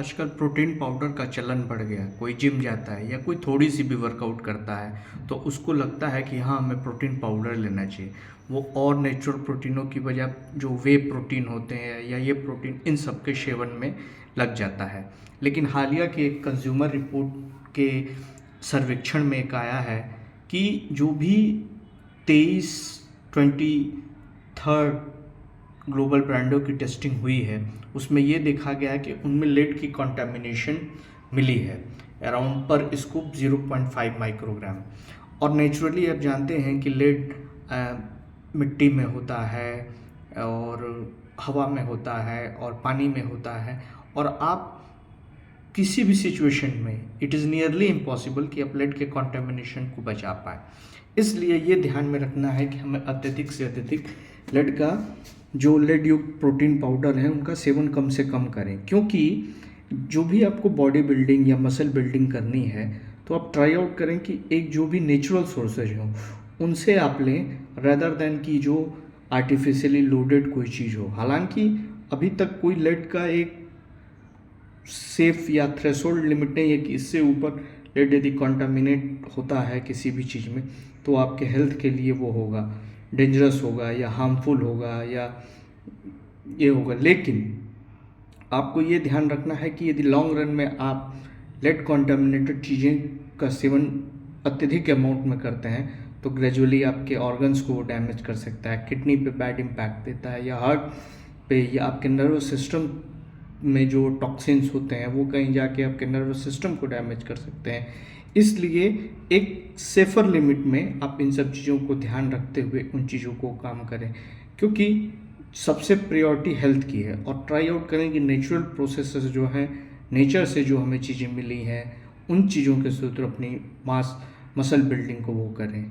आजकल protein powder का चलन बढ़ गया है। कोई जिम जाता है या कोई थोड़ी सी भी वर्कआउट करता है तो उसको लगता है कि हाँ, हमें प्रोटीन पाउडर लेना चाहिए। वो और नेचुरल प्रोटीनों की बजाय जो वे प्रोटीन होते हैं या ये प्रोटीन, इन सब के सेवन में लग जाता है। लेकिन हालिया की एक कंज्यूमर रिपोर्ट के सर्वेक्षण में एक आया है कि जो भी 23 ग्लोबल ब्रांडों की टेस्टिंग हुई है उसमें ये देखा गया है कि उनमें लेड की कंटामिनेशन मिली है अराउंड पर स्कूप 0.5 माइक्रोग्राम। और नेचुरली आप जानते हैं कि लेड मिट्टी में होता है और हवा में होता है और पानी में होता है, और आप किसी भी सिचुएशन में इट इज़ नियरली इम्पॉसिबल कि आप लेड के कंटामिनेशन को बचा पाए। इसलिए ये ध्यान में रखना है कि हमें अत्यधिक से अत्यधिक लेड का जो लेड युक्त प्रोटीन पाउडर है उनका सेवन कम से कम करें। क्योंकि जो भी आपको बॉडी बिल्डिंग या मसल बिल्डिंग करनी है तो आप ट्राई आउट करें कि एक जो भी नेचुरल सोर्सेज हों उनसे आप लें, रेदर देन कि जो आर्टिफिशियली लोडेड कोई चीज़ हो। हालांकि अभी तक कोई लेड का एक सेफ या थ्रेशोल्ड लिमिट नहीं है कि इससे ऊपर लेड यदि कॉन्टामिनेट होता है किसी भी चीज़ में तो आपके हेल्थ के लिए वो होगा, डेंजरस होगा या हार्मफुल होगा या ये होगा। लेकिन आपको ये ध्यान रखना है कि यदि लॉन्ग रन में आप लेड कॉन्टामिनेटेड चीज़ें का सेवन अत्यधिक अमाउंट में करते हैं तो ग्रेजुअली आपके ऑर्गन्स को डैमेज कर सकता है, किडनी पे बैड इम्पैक्ट देता है, या हार्ट पे, या आपके नर्वस सिस्टम में जो टॉक्सिन्स होते हैं वो कहीं जाके आपके नर्वस सिस्टम को डैमेज कर सकते हैं। इसलिए एक सेफर लिमिट में आप इन सब चीज़ों को ध्यान रखते हुए उन चीज़ों को काम करें, क्योंकि सबसे प्रायोरिटी हेल्थ की है। और ट्राई आउट करें कि नेचुरल प्रोसेसेस जो हैं, नेचर से जो हमें चीज़ें मिली हैं उन चीज़ों के सूत्र अपनी मसल बिल्डिंग को वो करें।